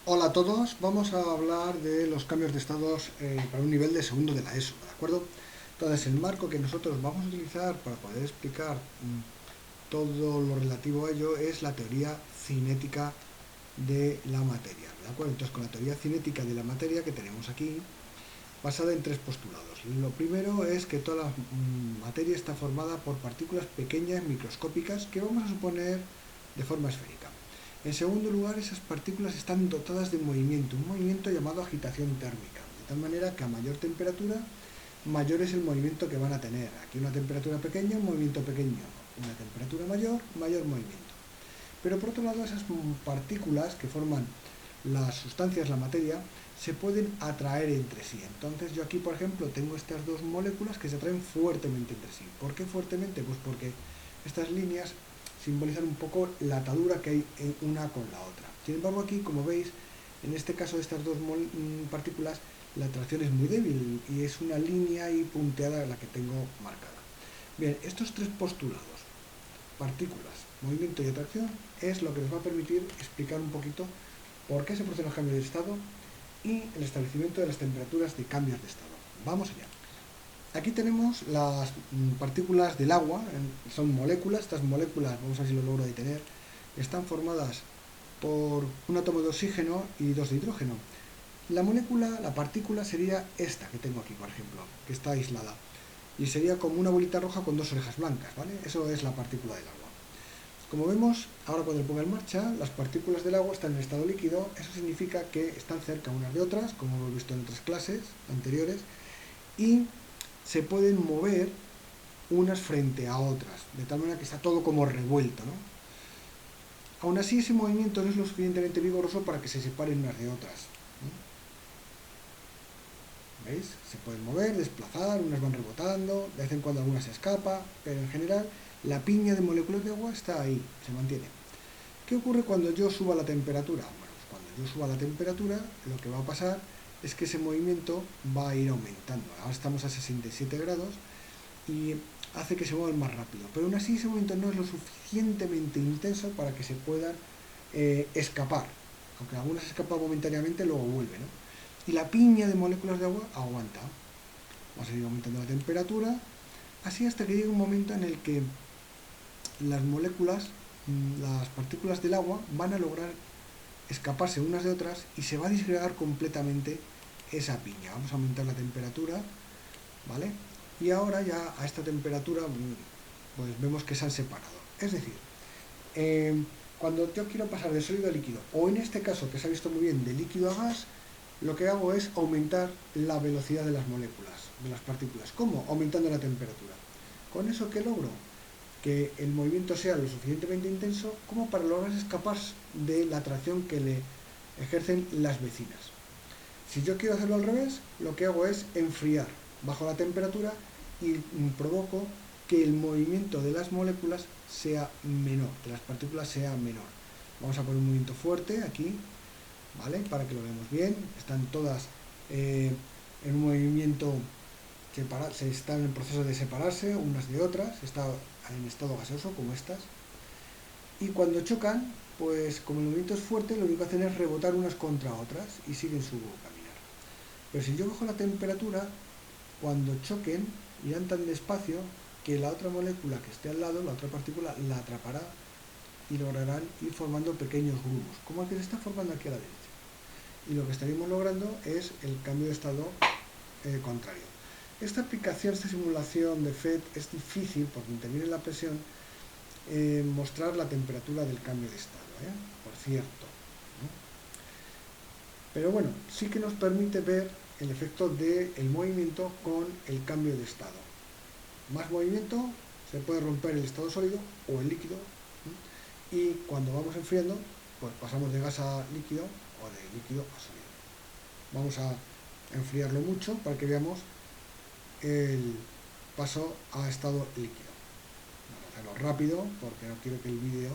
Hola a todos, vamos a hablar de los cambios de estados para un nivel de segundo de la ESO, ¿de acuerdo? Entonces, el marco que nosotros vamos a utilizar para poder explicar todo lo relativo a ello es la teoría cinética de la materia, ¿de acuerdo? Entonces, con la teoría cinética de la materia que tenemos aquí, basada en tres postulados. Lo primero es que toda la materia está formada por partículas pequeñas, microscópicas, que vamos a suponer de forma esférica. En segundo lugar, esas partículas están dotadas de un movimiento llamado agitación térmica, de tal manera que a mayor temperatura, mayor es el movimiento que van a tener. Aquí una temperatura pequeña, un movimiento pequeño. Una temperatura mayor, mayor movimiento. Pero por otro lado, esas partículas que forman las sustancias, la materia, se pueden atraer entre sí. Entonces yo aquí, por ejemplo, tengo estas dos moléculas que se atraen fuertemente entre sí. ¿Por qué fuertemente? Pues porque estas líneas simbolizan un poco la atadura que hay en una con la otra. Sin embargo, aquí, como veis, en este caso de estas dos partículas, la atracción es muy débil y es una línea ahí punteada la que tengo marcada. Bien, estos tres postulados, partículas, movimiento y atracción, es lo que nos va a permitir explicar un poquito por qué se producen los cambios de estado y el establecimiento de las temperaturas de cambios de estado. Vamos allá. Aquí tenemos las partículas del agua, son moléculas, estas moléculas, vamos a ver si lo logro detener, están formadas por un átomo de oxígeno y dos de hidrógeno. La molécula, la partícula sería esta que tengo aquí, por ejemplo, que está aislada. Y sería como una bolita roja con dos orejas blancas, ¿vale? Eso es la partícula del agua. Como vemos, ahora cuando lo ponga en marcha, las partículas del agua están en estado líquido, eso significa que están cerca unas de otras, como hemos visto en otras clases anteriores, y se pueden mover unas frente a otras, de tal manera que está todo como revuelto, ¿no? Aún así, ese movimiento no es lo suficientemente vigoroso para que se separen unas de otras, ¿no? ¿Veis? Se pueden mover, desplazar, unas van rebotando, de vez en cuando alguna se escapa, pero en general la piña de moléculas de agua está ahí, se mantiene. ¿Qué ocurre cuando yo suba la temperatura? Bueno, pues cuando yo suba la temperatura, lo que va a pasar es que ese movimiento va a ir aumentando. Ahora estamos a 67 grados y hace que se muevan más rápido. Pero aún así ese movimiento no es lo suficientemente intenso para que se puedan escapar. Aunque algunas escapan momentáneamente, luego vuelven, ¿no? Y la piña de moléculas de agua aguanta. Va a seguir aumentando la temperatura, así hasta que llegue un momento en el que las moléculas, las partículas del agua, van a lograr escaparse unas de otras y se va a disgregar completamente esa piña. Vamos a aumentar la temperatura, ¿vale? Y ahora ya a esta temperatura pues vemos que se han separado. Es decir, cuando yo quiero pasar de sólido a líquido, o en este caso que se ha visto muy bien de líquido a gas, lo que hago es aumentar la velocidad de las moléculas, de las partículas. ¿Cómo? Aumentando la temperatura. ¿Con eso qué logro? Que el movimiento sea lo suficientemente intenso como para lograr escapar de la atracción que le ejercen las vecinas. Si yo quiero hacerlo al revés, lo que hago es enfriar bajo la temperatura y provoco que el movimiento de las moléculas sea menor, que las partículas sea menor. Vamos a poner un movimiento fuerte aquí, ¿vale? Para que lo veamos bien. Están todas en un movimiento se están en el proceso de separarse unas de otras, está en estado gaseoso como estas, y cuando chocan, pues como el movimiento es fuerte, lo único que hacen es rebotar unas contra otras y siguen su caminar. Pero si yo bajo la temperatura, cuando choquen, irán tan despacio que la otra molécula que esté al lado, la otra partícula, la atrapará y lograrán ir formando pequeños grumos, como el que se está formando aquí a la derecha. Y lo que estaríamos logrando es el cambio de estado contrario. Esta aplicación, esta simulación de FET es difícil porque interviene la presión mostrar la temperatura del cambio de estado, por cierto, ¿no? Pero bueno, sí que nos permite ver el efecto del movimiento con el cambio de estado. Más movimiento, se puede romper el estado sólido o el líquido, ¿no? Y cuando vamos enfriando, pues pasamos de gas a líquido o de líquido a sólido. Vamos a enfriarlo mucho para que veamos el paso a estado líquido. Vamos a hacerlo rápido porque no quiero que el vídeo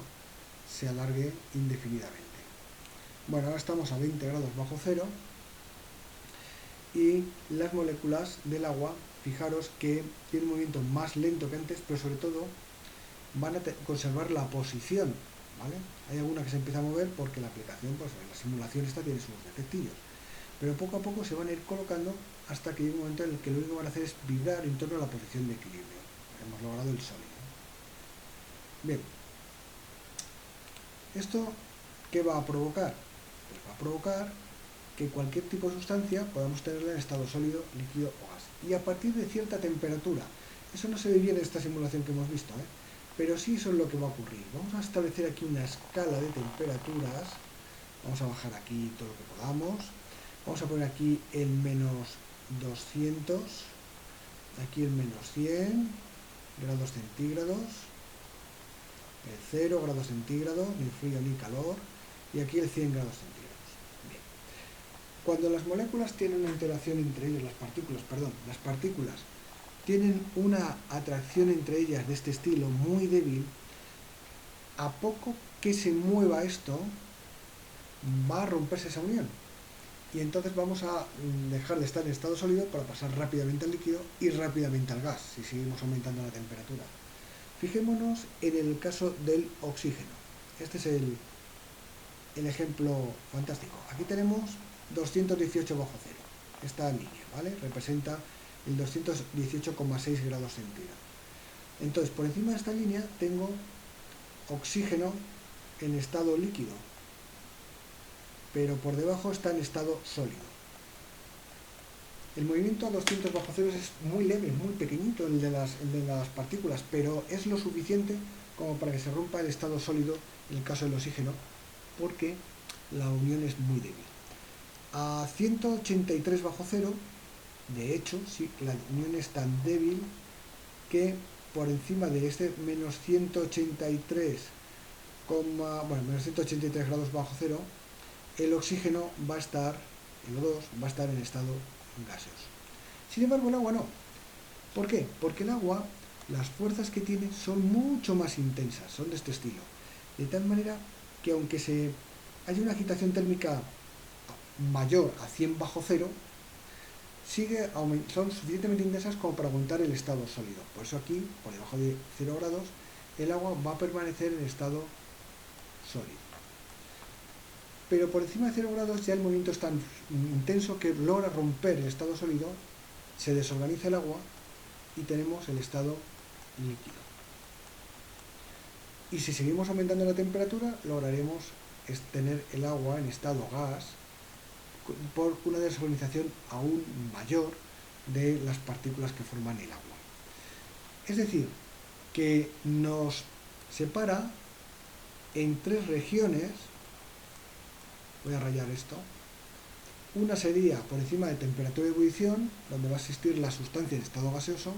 se alargue indefinidamente. Bueno, ahora estamos a 20 grados bajo cero y las moléculas del agua, fijaros que tienen un movimiento más lento que antes, pero sobre todo van a conservar la posición ¿vale? Hay alguna que se empieza a mover porque la aplicación, pues la simulación esta tiene sus defectillos. Pero poco a poco se van a ir colocando hasta que llegue un momento en el que lo único que van a hacer es vibrar en torno a la posición de equilibrio. Hemos logrado el sólido. Bien, ¿esto qué va a provocar? Pues va a provocar que cualquier tipo de sustancia podamos tenerla en estado sólido, líquido o gas. Y a partir de cierta temperatura, eso no se ve bien en esta simulación que hemos visto, pero sí eso es lo que va a ocurrir. Vamos a establecer aquí una escala de temperaturas. Vamos a bajar aquí todo lo que podamos. Vamos a poner aquí el menos 200, aquí el menos 100 grados centígrados, el 0 grados centígrados, ni frío ni calor, y aquí el 100 grados centígrados. Bien. Cuando las moléculas tienen una interacción entre ellas, las partículas tienen una atracción entre ellas de este estilo muy débil, a poco que se mueva esto, va a romperse esa unión. Y entonces vamos a dejar de estar en estado sólido para pasar rápidamente al líquido y rápidamente al gas, si seguimos aumentando la temperatura. Fijémonos en el caso del oxígeno. Este es el ejemplo fantástico. Aquí tenemos 218 bajo cero. Esta línea, ¿vale? Representa el 218,6 grados centígrados. Entonces, por encima de esta línea tengo oxígeno en estado líquido, pero por debajo está en estado sólido. El movimiento a 200 bajo cero es muy leve, muy pequeñito el de las partículas, pero es lo suficiente como para que se rompa el estado sólido en el caso del oxígeno, porque la unión es muy débil. A 183 bajo cero, de hecho, sí, la unión es tan débil que por encima de este menos 183, menos 183 grados bajo cero, el oxígeno va a estar, el O2 va a estar en estado gaseoso. Sin embargo, el agua no. ¿Por qué? Porque el agua, las fuerzas que tiene son mucho más intensas, son de este estilo. De tal manera que aunque haya una agitación térmica mayor a 100 bajo cero, son suficientemente intensas como para aguantar el estado sólido. Por eso aquí, por debajo de 0 grados, el agua va a permanecer en estado sólido. Pero por encima de 0 grados ya el movimiento es tan intenso que logra romper el estado sólido, se desorganiza el agua y tenemos el estado líquido. Y si seguimos aumentando la temperatura, lograremos tener el agua en estado gas por una desorganización aún mayor de las partículas que forman el agua. Es decir, que nos separa en tres regiones. Voy a rayar esto. Una sería por encima de temperatura de ebullición, donde va a existir la sustancia en estado gaseoso.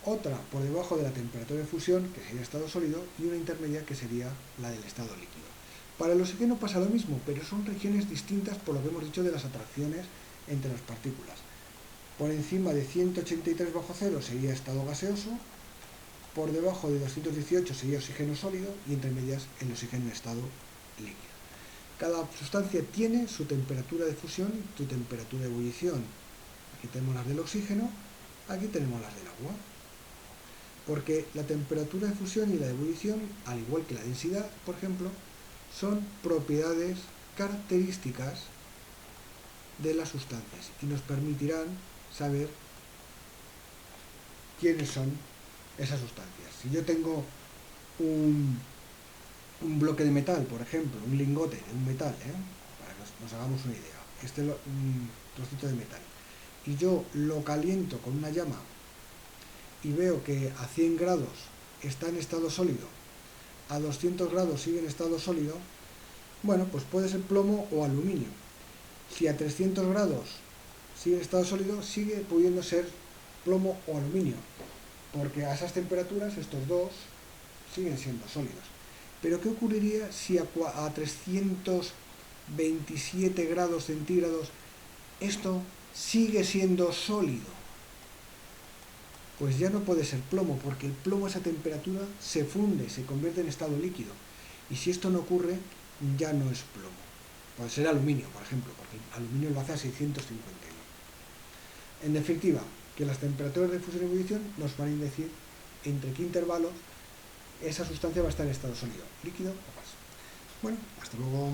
Otra por debajo de la temperatura de fusión, que sería estado sólido, y una intermedia que sería la del estado líquido. Para el oxígeno pasa lo mismo, pero son regiones distintas por lo que hemos dicho de las atracciones entre las partículas. Por encima de 183 bajo cero sería estado gaseoso, por debajo de 218 sería oxígeno sólido y entre medias el oxígeno en estado líquido. Cada sustancia tiene su temperatura de fusión y su temperatura de ebullición. Aquí tenemos las del oxígeno, aquí tenemos las del agua. Porque la temperatura de fusión y la de ebullición, al igual que la densidad, por ejemplo, son propiedades características de las sustancias y nos permitirán saber quiénes son esas sustancias. Si yo tengo un bloque de metal, por ejemplo, un lingote de un metal, para que nos hagamos una idea, un trocito de metal, y yo lo caliento con una llama y veo que a 100 grados está en estado sólido, a 200 grados sigue en estado sólido, bueno, pues puede ser plomo o aluminio. Si a 300 grados sigue en estado sólido, sigue pudiendo ser plomo o aluminio, porque a esas temperaturas estos dos siguen siendo sólidos. Pero ¿qué ocurriría si a 327 grados centígrados esto sigue siendo sólido? Pues ya no puede ser plomo, porque el plomo a esa temperatura se funde, se convierte en estado líquido. Y si esto no ocurre, ya no es plomo. Puede ser aluminio, por ejemplo, porque el aluminio lo hace a 651. En definitiva, que las temperaturas de fusión y ebullición nos van a decir entre qué intervalos esa sustancia va a estar en estado sólido, líquido o gas. Bueno, hasta luego.